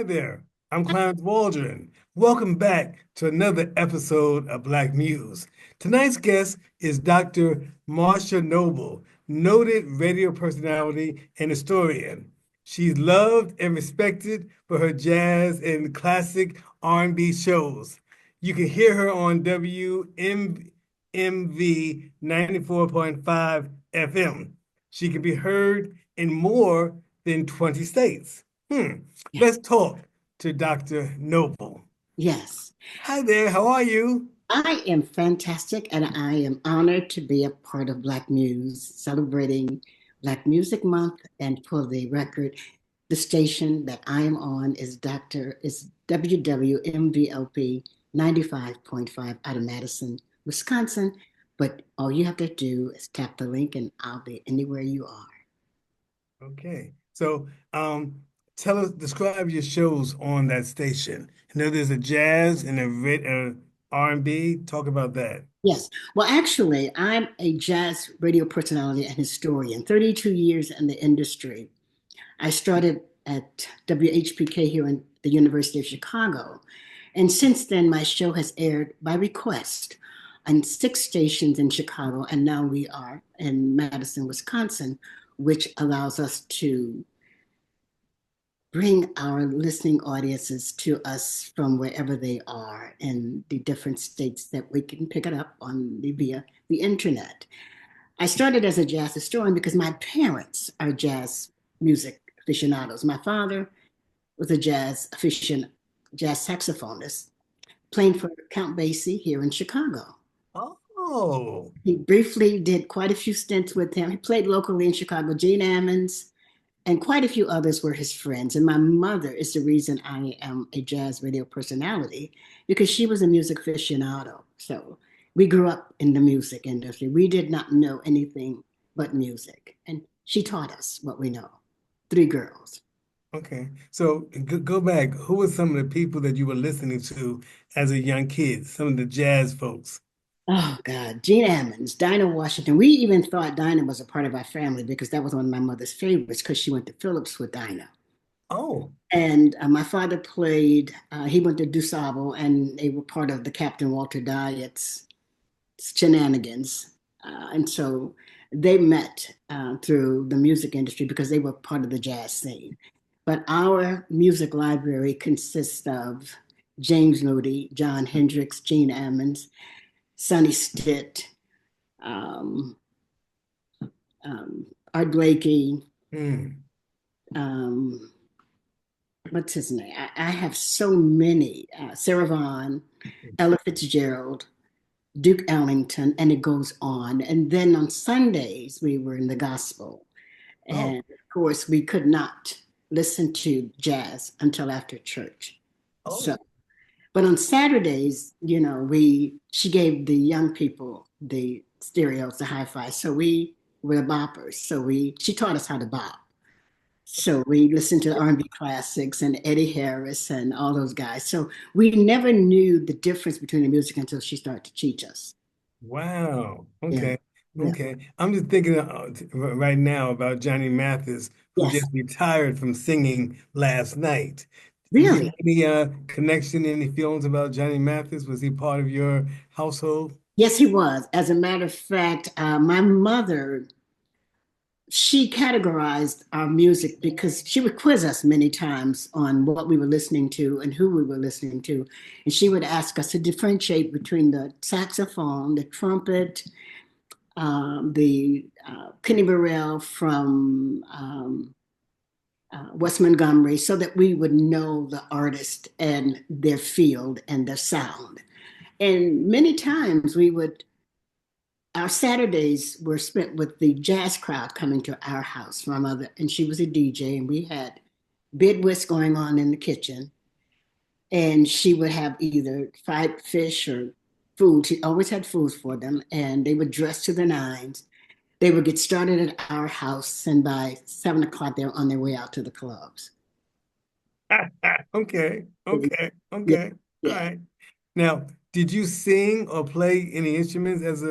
there, I'm Clarence Waldron. Welcome back to another episode of Black Muse. Tonight's guest is Dr. Marsha Noble, noted radio personality and historian. She's loved and respected for her jazz and classic R&B shows. You can hear her on WMMV 94.5 FM. She can be heard in more than 20 states. Yeah. Let's talk to Dr. Noble. Yes, Hi there, how are you? I am fantastic and I am honored to be a part of Black Muse, celebrating Black Music Month. And for the record, the station that I am on is WWMVLP 95.5 out of Madison, Wisconsin. But all you have to do is tap the link and I'll be anywhere you are. Okay, so describe your shows on that station. I know there's a jazz and a R&B. Talk about that. Yes. Well, actually, I'm a jazz radio personality and historian, 32 years in the industry. I started at WHPK here in the University of Chicago. And since then, my show has aired by request on 6 stations in Chicago. And now we are in Madison, Wisconsin, which allows us to bring our listening audiences to us from wherever they are in the different states that we can pick it up on via the internet. I started as a jazz historian because my parents are jazz music aficionados. My father was a jazz saxophonist, playing for Count Basie here in Chicago. Oh, He briefly did quite a few stints with him. He played locally in Chicago. Gene Ammons and quite a few others were his friends. And my mother is the reason I am a jazz radio personality because she was a music aficionado. So we grew up in the music industry. We did not know anything but music. And she taught us what we know. Three girls. okay. So go back. Who were some of the people that you were listening to as a young kid? Some of the jazz folks. Oh God, Gene Ammons, Dinah Washington. We even thought Dinah was a part of our family because that was one of my mother's favorites because she went to Phillips with Dinah. Oh, And my father played, he went to DuSable and they were part of the Captain Walter Diet's shenanigans. And so they met through the music industry because they were part of the jazz scene. But our music library consists of James Moody, John Hendricks, Gene Ammons, Sonny Stitt, um, Art Blakey, hmm. um, what's his name? I have so many. Sarah Vaughan, Ella Fitzgerald, Duke Ellington, and it goes on. And then on Sundays, we were in the gospel. Oh, And of course, we could not listen to jazz until after church. So, oh, but on Saturdays, she gave the young people the stereos, the hi-fi. So we were the boppers. She taught us how to bop. So we listened to R&B classics and Eddie Harris and all those guys. So we never knew the difference between the music until she started to teach us. wow. Yeah. Okay. Yeah. Okay. I'm just thinking right now about Johnny Mathis, who Yes. just retired from singing last night. Do you have Really? any connection, any feelings about Johnny Mathis? Was he part of your household? Yes, he was. As a matter of fact, my mother, she categorized our music because she would quiz us many times on what we were listening to and who we were listening to. And she would ask us to differentiate between the saxophone, the trumpet, the Kenny Burrell from West Montgomery, so that we would know the artist and their field and their sound. And many times our Saturdays were spent with the jazz crowd coming to our house. My mother, and she was a DJ, and we had bid whist going on in the kitchen. And she would have either fried fish or food. She always had food for them, and they would dress to the nines. They would get started at our house, and by 7 o'clock, they were on their way out to the clubs. Okay. Okay. Yeah, Okay. All yeah. right. Now, did you sing or play any instruments as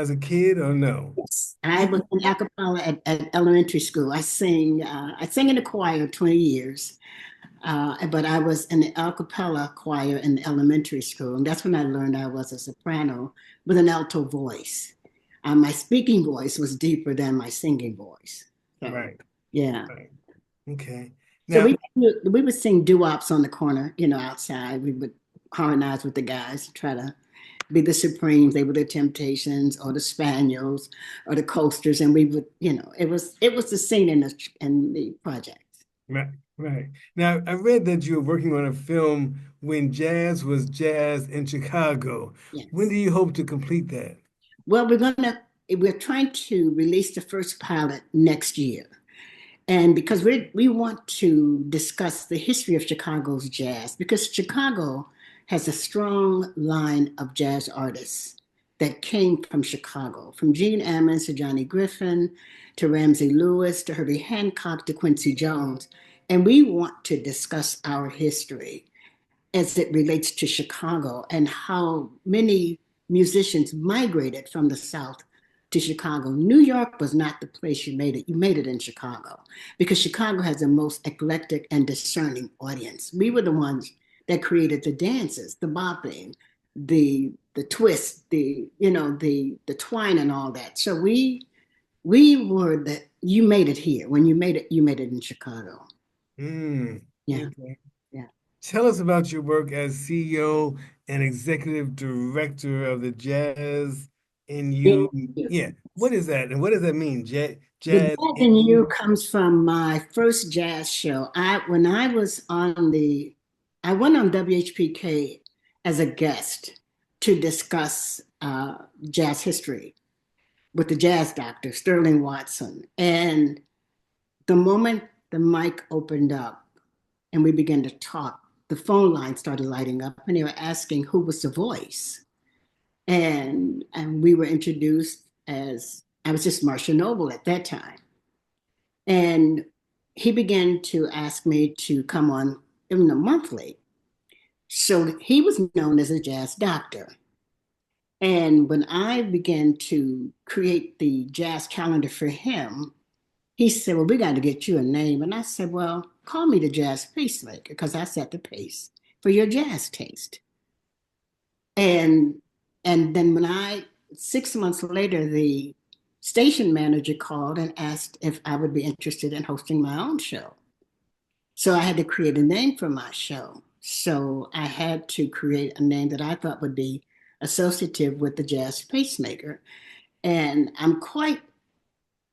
a kid or no? Yes, I was in acapella at elementary school. I sang in the choir 20 years. But I was in the a cappella choir in the elementary school, and that's when I learned I was a soprano with an alto voice. My speaking voice was deeper than my singing voice. So, Right. yeah. Right. Okay. So Now, we would sing doo-wops on the corner, outside. We would harmonize with the guys, try to be the Supremes. They were the Temptations or the Spaniels or the Coasters, and we would, it was the scene in the project. right, right. Now, I read that you were working on a film when jazz was jazz in Chicago. When Yes. do you hope to complete that? Well, we're trying to release the first pilot next year. And because we want to discuss the history of Chicago's jazz, because Chicago has a strong line of jazz artists that came from Chicago, from Gene Ammons to Johnny Griffin to Ramsey Lewis to Herbie Hancock to Quincy Jones. And we want to discuss our history as it relates to Chicago and how many musicians migrated from the South to Chicago. New York was not the place you made it. You made it in Chicago because Chicago has the most eclectic and discerning audience. We were the ones that created the dances, the bopping, the twist, the twine and all that. So we were that you made it here. When you made it in Chicago. Mm, Yeah. okay. Yeah. Tell us about your work as CEO and executive director of the Jazz in You. Yeah, what is that? And what does that mean? The Jazz Jazz in in You You? comes from my first jazz show. When I was I went on WHPK as a guest to discuss jazz history with the jazz doctor, Sterling Watson. And the moment the mic opened up and we began to talk, the phone line started lighting up and they were asking who was the voice. And we were introduced as I was just Marsha Noble at that time. And he began to ask me to come on monthly. So he was known as a jazz doctor. And when I began to create the jazz calendar for him, he said, well, we got to get you a name. And I said, well, call me the jazz pacemaker because I set the pace for your jazz taste. And and then 6 months later, the station manager called and asked if I would be interested in hosting my own show. So I had to create a name for my show. So I had to create a name that I thought would be associative with the jazz pacemaker. And I'm quite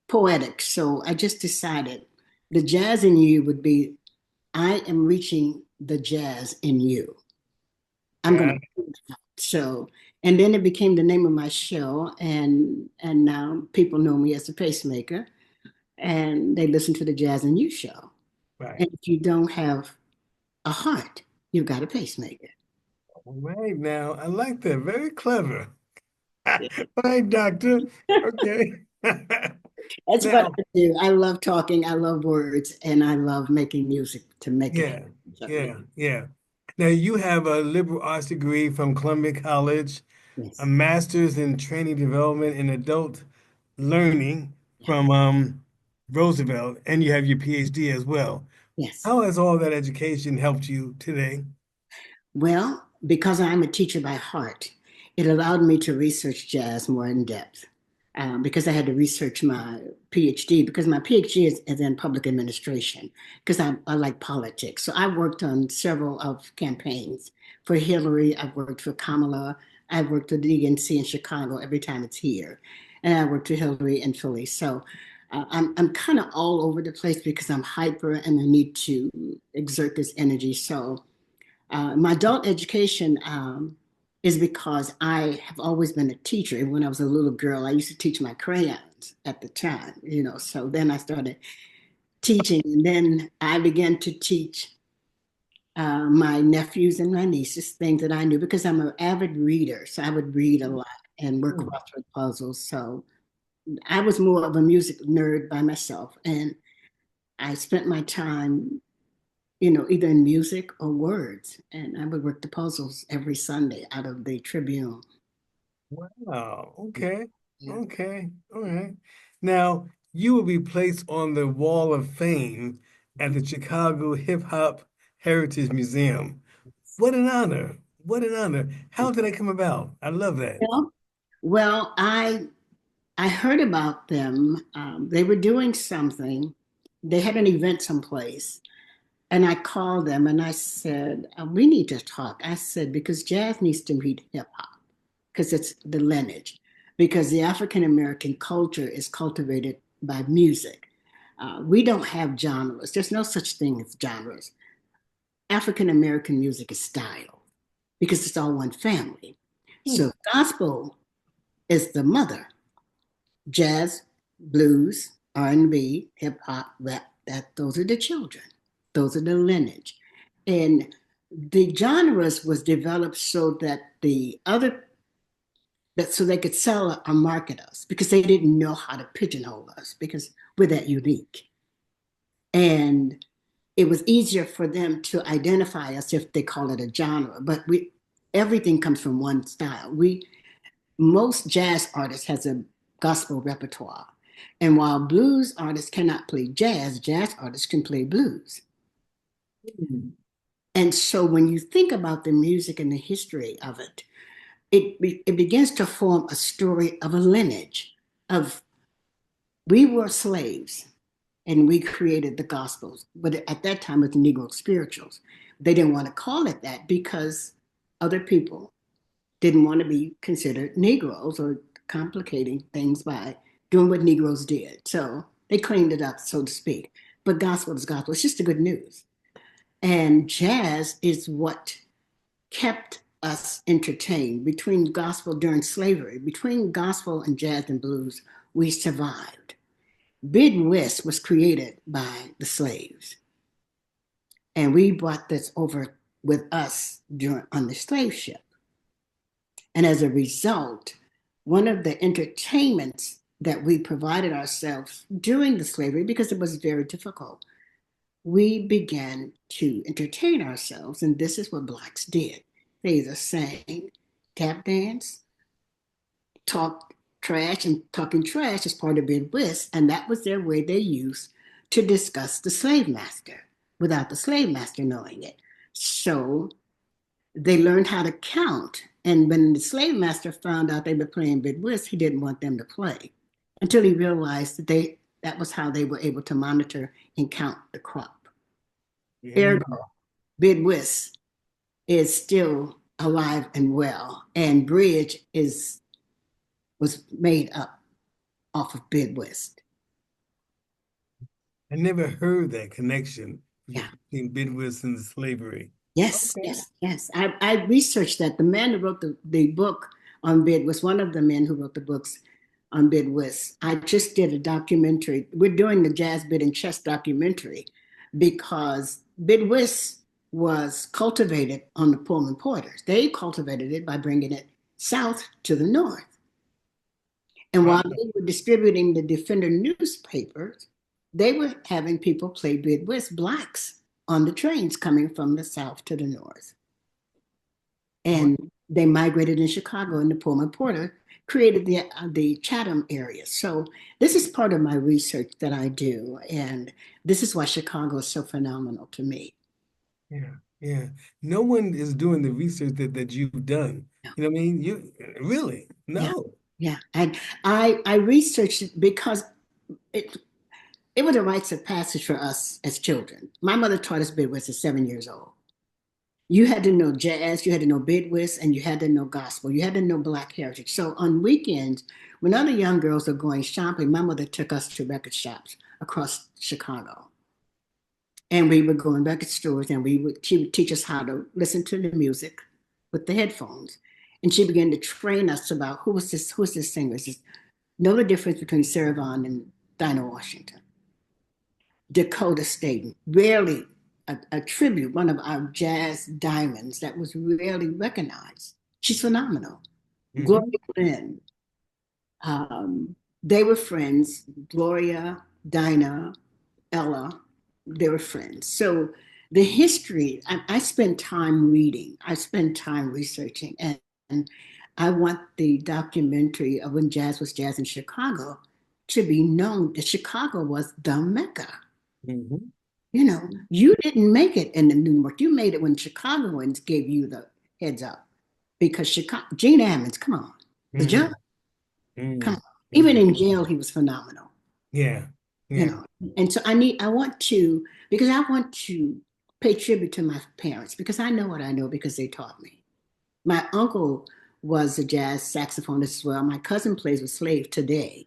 poetic. So I just decided the jazz in you would be I am reaching the jazz in you. I'm going Got to so and then it became the name of my show and now people know me as the pacemaker and they listen to the Jazz and You show. right. And if you don't have a heart, you've got a pacemaker. All right now. I like that. Very clever. All Yeah. right, doctor. Okay. That's what Now, I do. I love talking, I love words, and I love making music to make it yeah, happen. So, yeah. yeah. Now you have a liberal arts degree from Columbia College, a Yes. master's in training development and adult learning Yeah. from Roosevelt, and you have your PhD as well. Yes. How has all that education helped you today? Well, because I'm a teacher by heart, it allowed me to research jazz more in depth. Because I had to research my PhD, because my PhD is in public administration, because I like politics. So I worked on several of campaigns for Hillary. I've worked for Kamala. I've worked with the DNC in Chicago every time it's here. And I worked with Hillary in Philly. So I'm kind of all over the place because I'm hyper and I need to exert this energy. So my adult education is because I have always been a teacher. And when I was a little girl, I used to teach my crayons at the time, So then I started teaching, and then I began to teach my nephews and my nieces things that I knew because I'm an avid reader. So I would read a lot and work Hmm. crossword puzzles. So I was more of a music nerd by myself. And I spent my time either in music or words. And I would work the puzzles every Sunday out of the Tribune. Wow. Yeah. Okay. Yeah. Okay. All right. Now, you will be placed on the Wall of Fame at the Chicago Hip Hop Heritage Museum. What an honor. What an honor. How did that come about? I love that. Well, well, I heard about them. They were doing something. They had an event someplace, and I called them and I said, "We need to talk." I said because jazz needs to meet hip hop because it's the lineage. Because the African American culture is cultivated by music. We don't have genres. There's no such thing as genres. African American music is style because it's all one family. Hmm. So gospel is the mother. Jazz, blues, R&B, hip hop, rap, that those are the children. Those are the lineage. And the genres was developed so that the other that so they could sell or market us because they didn't know how to pigeonhole us because we're that unique. And it was easier for them to identify us if they call it a genre. But we everything comes from one style. We most jazz artists has a gospel repertoire. And while blues artists cannot play jazz, jazz artists can play blues. Hmm. And so when you think about the music and the history of it, it begins to form a story of a lineage of we were slaves and we created the gospels. But at that time, it was Negro spirituals. They didn't want to call it that because other people didn't want to be considered Negroes or complicating things by doing what Negroes did. So they cleaned it up, so to speak. But gospel is gospel. It's just the good news. And jazz is what kept us entertained between gospel during slavery, between gospel and jazz and blues, we survived. Bid West was created by the slaves, and we brought this over with us during on the slave ship. And as a result, one of the entertainments that we provided ourselves during the slavery, because it was very difficult, we began to entertain ourselves, and this is what blacks did. They either sang, tap dance, talk trash, and talking trash is part of Midwest, and that was their way they used to discuss the slave master without the slave master knowing it. So they learned how to count, and when the slave master found out they were playing Midwest, he didn't want them to play until he realized that was how they were able to monitor and count the crop. Yeah. Ergo, Midwest is still alive and well, and Bridge is was made up off of Midwest. I never heard that connection Yeah. between Midwest and slavery. Yes, Okay. yes, yes. I researched that. The man who wrote the book on Bid was one of the men who wrote the books on Bid West. I just did a documentary. We're doing the Jazz Bid and Chess documentary because Bid West was cultivated on the Pullman Porters. They cultivated it by bringing it south to the north. And Wow. while they were distributing the Defender newspapers, they were having people play Bid West blacks on the trains coming from the south to the north. Wow. And they migrated in Chicago, and the Pullman Porter created the Chatham area. So this is part of my research that I do, and this is why Chicago is so phenomenal to me. Yeah. Yeah. No one is doing the research that you've done. Yeah, You know what I mean? You really? yeah, No. yeah. And I researched it because it it was a rites of passage for us as children. My mother taught us Midwest at 7 years old. You had to know jazz, you had to know Midwest, and you had to know gospel. You had to know Black heritage. So on weekends, when other young girls were going shopping, my mother took us to record shops across Chicago. And we would go in record stores and she would teach us how to listen to the music with the headphones. And she began to train us about who's this singer? Know the difference between Sarah Vaughan and Dinah Washington. Dakota Staten, rarely a tribute, one of our jazz diamonds that was rarely recognized. She's phenomenal. Gloria Hmm. Lynn, they were friends. Gloria, Dinah, Ella, they were friends. So the history, I spend time reading, I spend time researching, and I want the documentary of when jazz was jazz in Chicago to be known that Chicago was the Mecca. Hmm. You didn't make it in the New York. You made it when Chicagoans gave you the heads up. Because Chicago, Gene Ammons, come on. The judge, Mm, come on. mm, Even mm. in jail, he was phenomenal. Yeah, you yeah. know and so I want to, because I want to pay tribute to my parents, because I know what I know because they taught me. My uncle was a jazz saxophonist as well. My cousin plays with Slave today.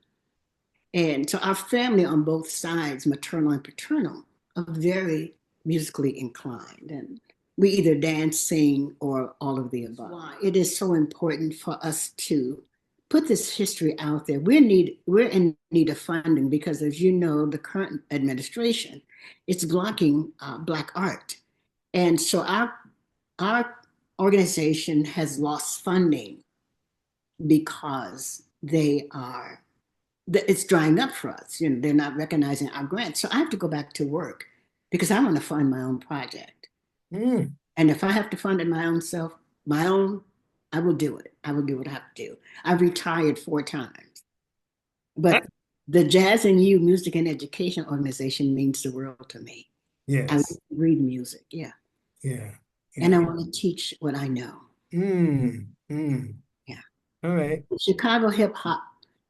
And so our family on both sides, maternal and paternal, are very musically inclined, and we either dance, sing, or all of the above. Why it is so important for us to put this history out there. We're in need of funding because, as you know, the current administration is blocking Black art, and so our organization has lost funding because it's drying up for us. They're not recognizing our grants. So I have to go back to work because I want to fund my own project. Mm. And if I have to fund it my own self, my own, I will do it. I will do what I have to do. I've retired 4 times. Ah, But the Jazz and You Music and Education Organization means the world to me. I yes, read music, yeah. yeah, And I yeah. want to teach what I know. Mm, mm. Yeah. All right. Chicago hip hop,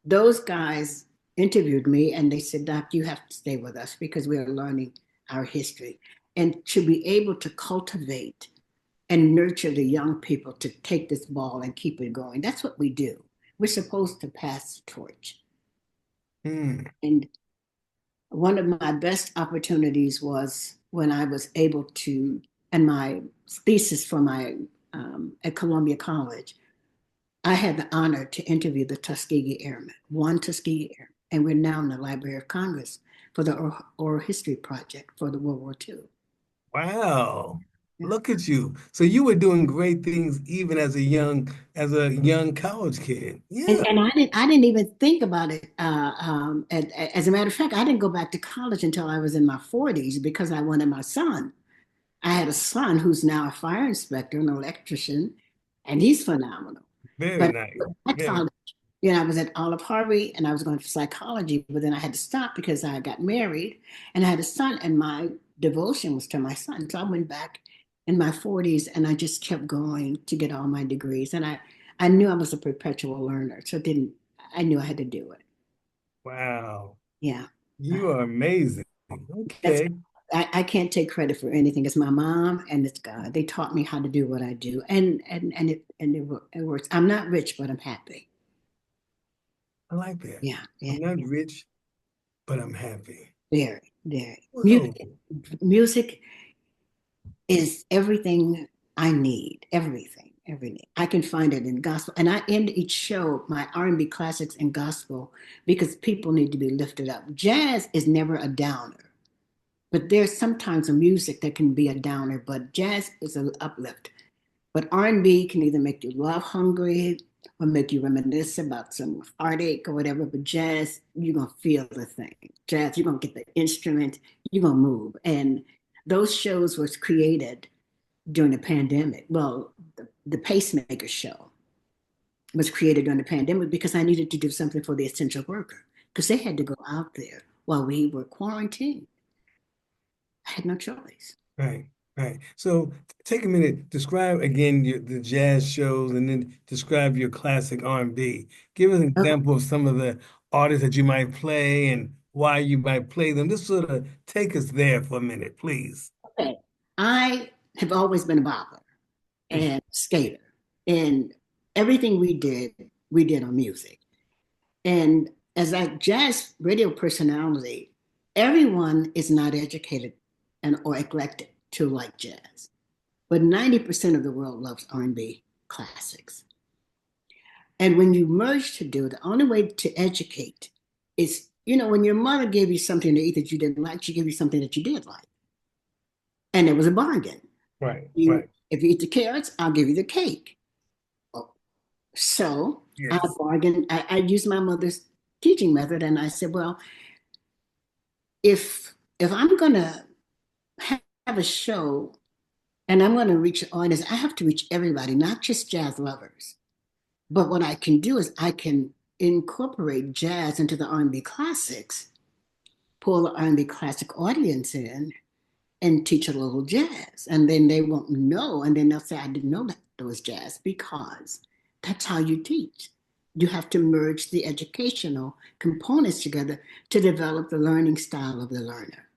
those guys interviewed me and they said, Doc, you have to stay with us because we are learning our history. And to be able to cultivate and nurture the young people to take this ball and keep it going, that's what we do. We're supposed to pass the torch. Mm. And one of my best opportunities was when I was able to, and my thesis for my at Columbia College, I had the honor to interview the Tuskegee Airmen, one Tuskegee Airman, and we're now in the Library of Congress for the Oral History Project for the World War II. Wow. Yeah. Look at you. So you were doing great things even as a young college kid. Yeah. And I didn't even think about it. As a matter of fact, I didn't go back to college until I was in my 40s because I wanted my son. I had a son who's now a fire inspector, an electrician, and he's phenomenal. Very But nice. at Very. college, I was at Olive Harvey and I was going for psychology, but then I had to stop because I got married and I had a son, and my devotion was to my son. So I went back in my 40s and I just kept going to get all my degrees. And I knew I was a perpetual learner. So I knew I had to do it. Wow. Yeah. You are amazing. That's Okay. I can't take credit for anything. It's my mom and it's God. They taught me how to do what I do, and it works. I'm not rich, but I'm happy. I like that. Yeah, yeah, I'm not yeah. rich, but I'm happy. Very, very. Whoa. Music is everything I need. Everything. I can find it in gospel, and I end each show my R&B classics and gospel because people need to be lifted up. Jazz is never a downer. But there's sometimes a music that can be a downer, but jazz is an uplift. But R&B can either make you love hungry or make you reminisce about some heartache or whatever. But jazz, you're gonna feel the thing. Jazz, you're gonna get the instrument, you're gonna move. And those shows was created during the pandemic. Well, the Pacemaker show was created during the pandemic because I needed to do something for the essential worker because they had to go out there while we were quarantined. I had no choice. Right, right. So take a minute, describe again the jazz shows and then describe your classic R&B. Give us an Okay. example of some of the artists that you might play and why you might play them. Just sort of take us there for a minute, please. Okay. I have always been a bopper and skater, and everything we did on music. And as a jazz radio personality, everyone is not educated and or eclectic to like jazz, but 90% of the world loves R&B classics. And when you merge to do, the only way to educate is, when your mother gave you something to eat that you didn't like, she gave you something that you did like, and it was a bargain. Right, You, right. if you eat the carrots, I'll give you the cake. Oh, so I Yes. bargained. I used my mother's teaching method, and I said, well, if I'm gonna have a show and I'm gonna reach the audience, I have to reach everybody, not just jazz lovers. But what I can do is I can incorporate jazz into the R&B classics, pull the R&B classic audience in, and teach a little jazz. And then they won't know. And then they'll say, I didn't know that there was jazz, because that's how you teach. You have to merge the educational components together to develop the learning style of the learner.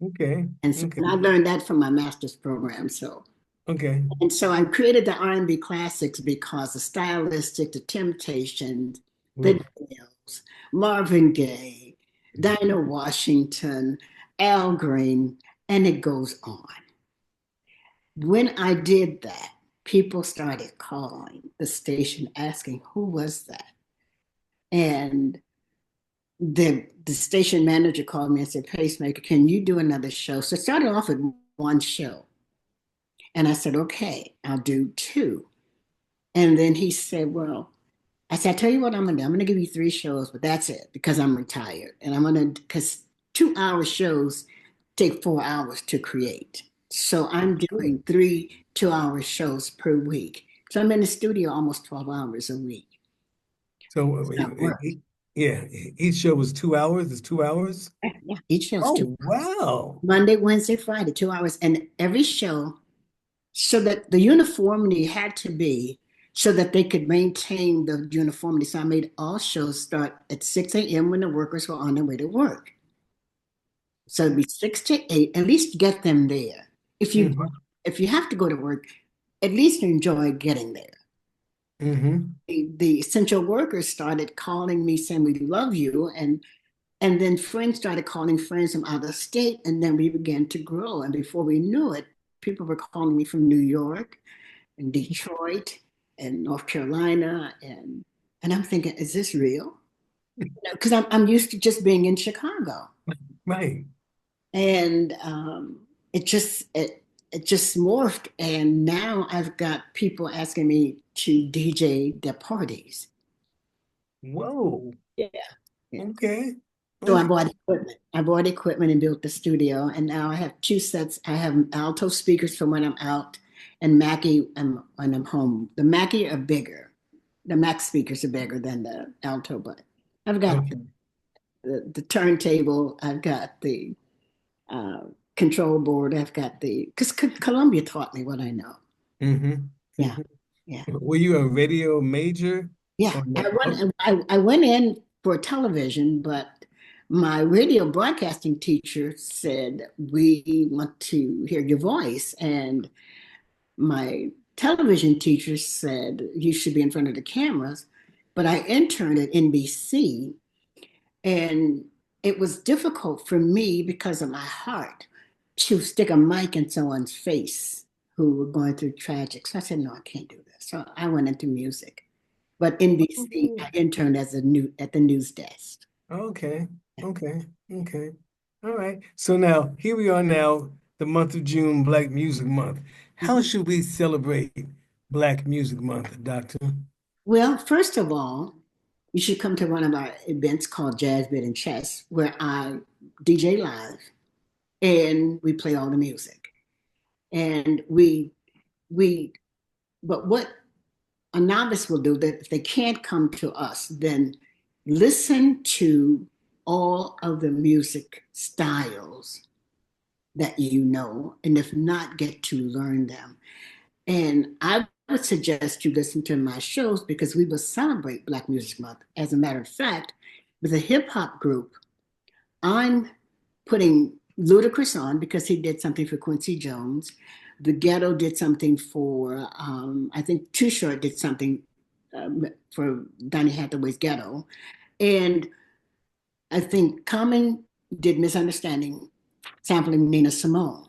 Okay. And so Okay. and I learned that from my master's program. So Okay. and so I created the R&B classics because the stylistic, the Temptations, the Mm. Dales, Marvin Gaye, Dinah Washington, Al Green, and it goes on. When I did that, people started calling the station asking, who was that? And the station manager called me and said, Pacemaker, can you do another show? So it started off with one show. And I said, okay, I'll do two. And then he said, well, I said, I tell you what I'm gonna do. I'm gonna give you three shows, but that's it, because I'm retired. And I'm gonna, because 2 hour shows take 4 hours to create. So I'm Sure. doing three 2 hour shows per week. So I'm in the studio almost 12 hours a week. So, It's not work. yeah, each show was 2 hours. It's 2 hours. Yeah, each show's two. Oh, wow. Monday, Wednesday, Friday, 2 hours. And every show, so that the uniformity had to be so that they could maintain the uniformity. So I made all shows start at 6 a.m. when the workers were on their way to work. So it'd be 6 to 8, at least get them there. If you Hmm. if you have to go to work, at least enjoy getting there. Hmm. The essential workers started calling me saying, we love you. And then friends started calling friends from out of state. And then we began to grow. And before we knew it, people were calling me from New York and Detroit and North Carolina. And I'm thinking, is this real? Because I'm used to just being in Chicago. Right. And it just morphed. And now I've got people asking me to DJ their parties. Whoa. Yeah. Yeah. Okay. So I Okay. bought equipment. I bought equipment and built the studio. And now I have two sets. I have alto speakers for when I'm out and Mackie when I'm home. The Mackie are bigger. The Mac speakers are bigger than the alto, but I've got Okay. the turntable. I've got the uh, control board. I've got because Columbia taught me what I know. Hmm. Yeah. Yeah. Were you a radio major Yeah, or no? Oh, I went in for television, but my radio broadcasting teacher said, we want to hear your voice. And my television teacher said, you should be in front of the cameras. But I interned at NBC, and it was difficult for me because of my heart to stick a mic in someone's face who were going through tragic. So I said, no, I can't do this. So I went into music. But NBC, I interned as at the news desk. okay. Okay. Okay. All right. So now here we are now, the month of June, Black Music Month. How Mhm. should we celebrate Black Music Month, Doctor? Well, first of all, you should come to one of our events called Jazz Bit and Chess, where I DJ live and we play all the music. And we but what a novice will do, that if they can't come to us, then listen to all of the music styles that you know, and if not, get to learn them. And I would suggest you listen to my shows because we will celebrate Black Music Month. As a matter of fact, with a hip hop group, I'm putting Ludacris on because he did something for Quincy Jones. The Ghetto did something for, I think Too Short did something for Donny Hathaway's Ghetto. And I think Common did Misunderstanding, sampling Nina Simone.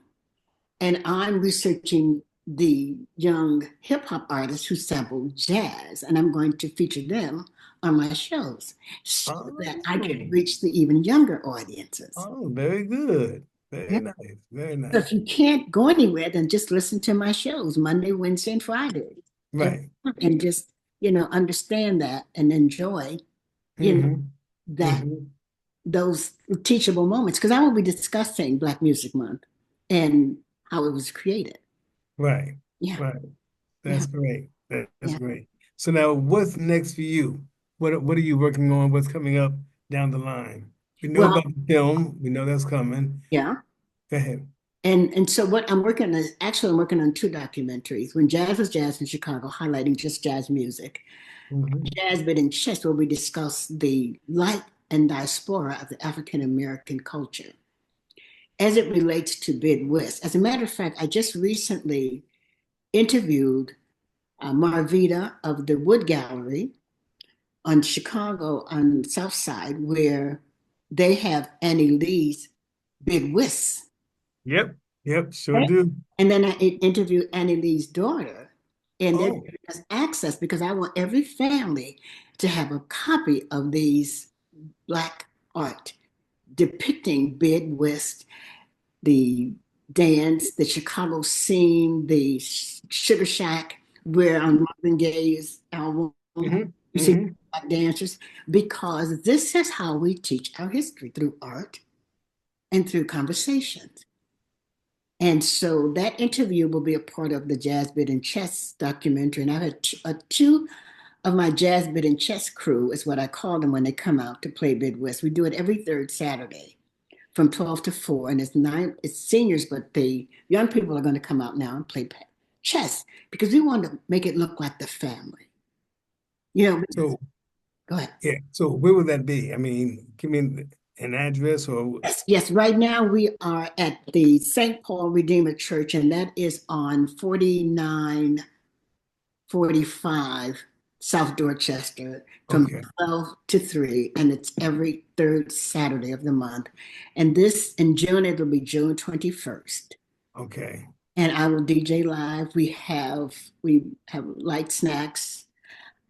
And I'm researching the young hip hop artists who sample jazz, and I'm going to feature them on my shows so that I can Oh, reach the even younger audiences. oh, very good. Yeah. Very nice. Very So nice. if you can't go anywhere, then just listen to my shows Monday, Wednesday, and Friday, and, Right. and just understand that and enjoy you know Hmm. that Hmm. those teachable moments, because I will be discussing Black Music Month and how it was created. Right. Yeah, Right. yeah, That's great. That's yeah. great. So now what's next for you? What are you working on? What's coming up down the line? We know Well, about the film. We know that's coming. yeah. Go ahead. And so what I'm working on, actually I'm working on two documentaries. When Jazz was Jazz in Chicago, highlighting just jazz music. Hmm. Jazz Bit and Chess, where we discuss the life and diaspora of the African American culture as it relates to Bid West. As a matter of fact, I just recently interviewed Marvita of the Wood Gallery on Chicago on the South Side, where they have Annie Lee's Bid West. Yep. Yep. Sure Right? do. And then I interviewed Annie Lee's daughter, and they're Oh. giving us access because I want every family to have a copy of these Black art depicting Bid West, the dance, the Chicago scene, the Sugar Shack, where on Marvin Gaye's album, Hmm. you see Hmm. Black dancers, because this is how we teach our history through art and through conversations. And so that interview will be a part of the Jazz Bit and Chess documentary. And I've had two of my Jazz Bit and Chess crew, is what I call them when they come out to play Bid West. We do it every third Saturday from 12 to 4. And it's seniors, but the young people are going to come out now and play chess because we want to make it look like the family. You know, So, go ahead. yeah. So where would that be? I mean, give me an address or. Yes, yes. Right now we are at the St. Paul Redeemer Church, and that is on 4945 South Dorchester from Okay. 12 to 3, and it's every third Saturday of the month. And this in June, it'll be June 21st. Okay. And I will DJ live. We have light snacks.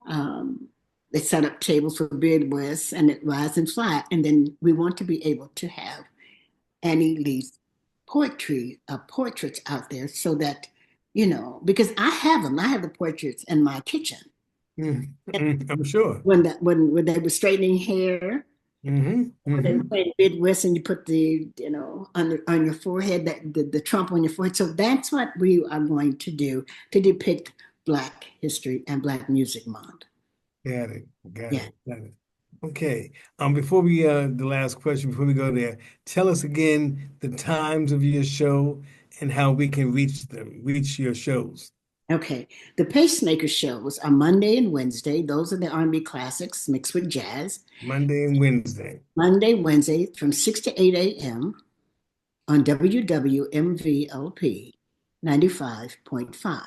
Um, they set up tables for Bid West and it rise and fly. And then we want to be able to have Annie Lee's portraits out there so that, because I have them. I have the portraits in my kitchen. Mm, I'm sure. When they were straightening hair, Hmm. when they were Hmm. playing Midwest, and you put the, on your forehead, that the trump on your forehead. So that's what we are going to do to depict Black history and Black Music Month. Got it. Got Yeah. it. Got it. Okay. Before we the last question, before we go there, tell us again the times of your show and how we can reach your shows. Okay. The Pacemaker shows are Monday and Wednesday. Those are the R&B classics mixed with jazz. Monday and Wednesday. Monday, Wednesday from 6 to 8 a.m. on WWMVLP 95.5.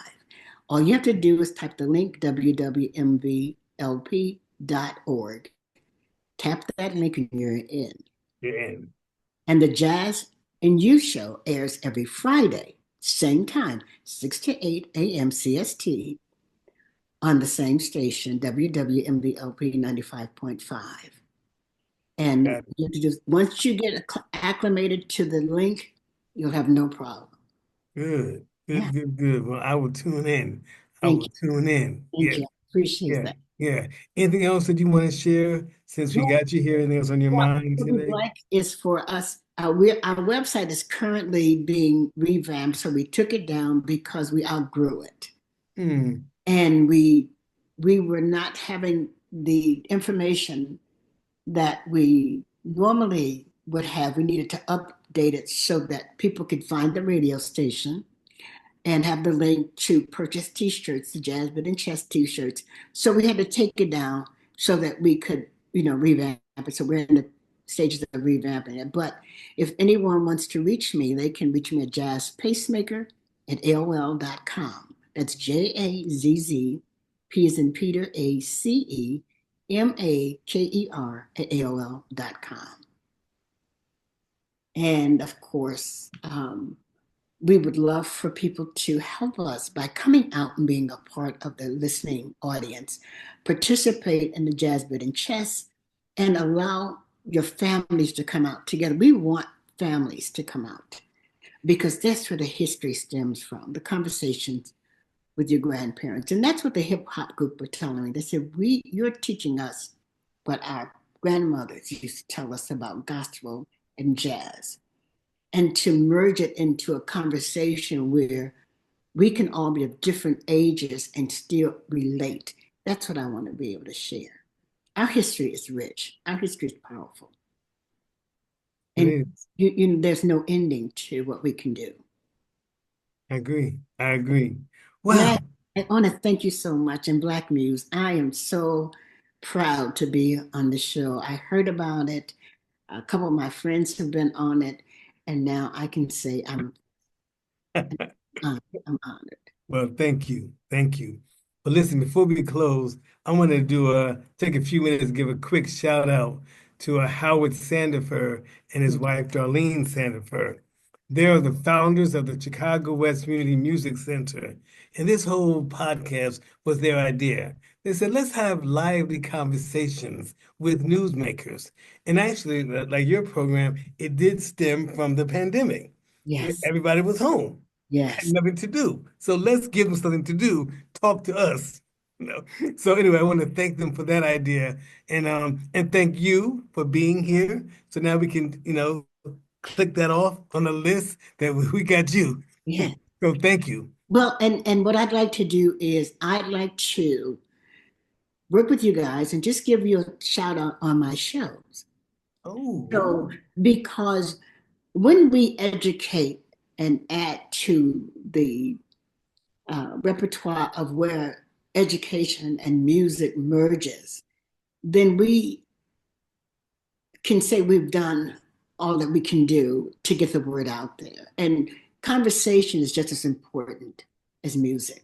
All you have to do is type the link www.mvlp.org. Tap that link and you're in. You're in. And the Jazz and You show airs every Friday, same time, 6 to 8 a.m. CST on the same station, WWMVLP 95.5. And Got it. you have to just, once you get acclimated to the link, you'll have no problem. Good. Yeah. Good, good, good. Well, I will tune in. I Thank will you. tune in. Thank Yeah. you. Appreciate Yeah. that. Yeah. Anything else that you want to share since we Well, got you here? Anything else on your mind what we'd today? like is for us, our website is currently being revamped, so we took it down because we outgrew it. Hmm. And we were not having the information that we normally would have. We needed to update it so that people could find the radio station and have the link to purchase t-shirts, the Jazz Bit and Chess t-shirts. So we had to take it down so that we could, revamp it. So we're in the stages of revamping it. But if anyone wants to reach me, they can reach me at jazzpacemaker at AOL.com. That's JAZZ, P as in Peter, ACEMAKER at AOL.com. And of course, we would love for people to help us by coming out and being a part of the listening audience. Participate in the Jazz Bit and Chess and allow your families to come out together. We want families to come out because that's where the history stems from, the conversations with your grandparents. And that's what the hip hop group were telling me. They said, you're teaching us what our grandmothers used to tell us about gospel and jazz, and to merge it into a conversation where we can all be of different ages and still relate. That's what I want to be able to share. Our history is rich. Our history is powerful. It And is. there's no ending to what we can do. I agree. I agree. And Wow. I want to thank you so much. And Black Muse, I am so proud to be on the show. I heard about it. A couple of my friends have been on it, and now I can say I'm honored. Well, thank you. Thank you. But listen, before we close, I want to take a few minutes to give a quick shout out to Howard Sandifer and his wife, Darlene Sandifer. They are the founders of the Chicago West Community Music Center. And this whole podcast was their idea. They said, let's have lively conversations with newsmakers. And actually, like your program, it did stem from the pandemic. Yes, Everybody was home, had yes, nothing to do. So let's give them something to do, talk to us. You know? So anyway, I want to thank them for that idea and thank you for being here. So now we can, click that off on the list that we got you. yes. So thank you. Well, and what I'd like to do is I'd like to work with you guys and just give you a shout out on my shows. Oh, So, because when we educate and add to the repertoire of where education and music merges, then we can say we've done all that we can do to get the word out there. And conversation is just as important as music.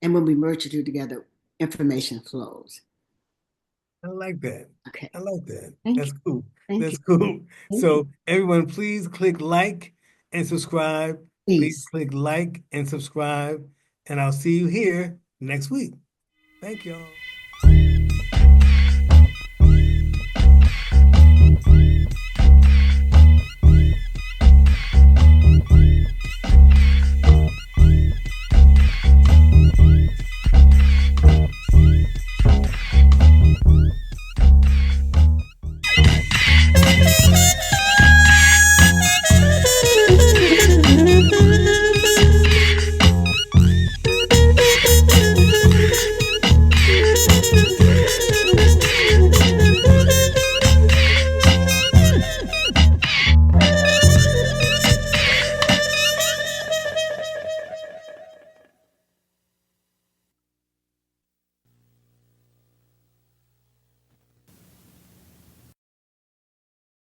And when we merge the two together, information flows. I like that. Okay. I like that. Thank That's you. cool. Thank you. That's cool. Thank you. So everyone, please click like and subscribe. Please Please. click like and subscribe, and I'll see you here next week. Thank y'all.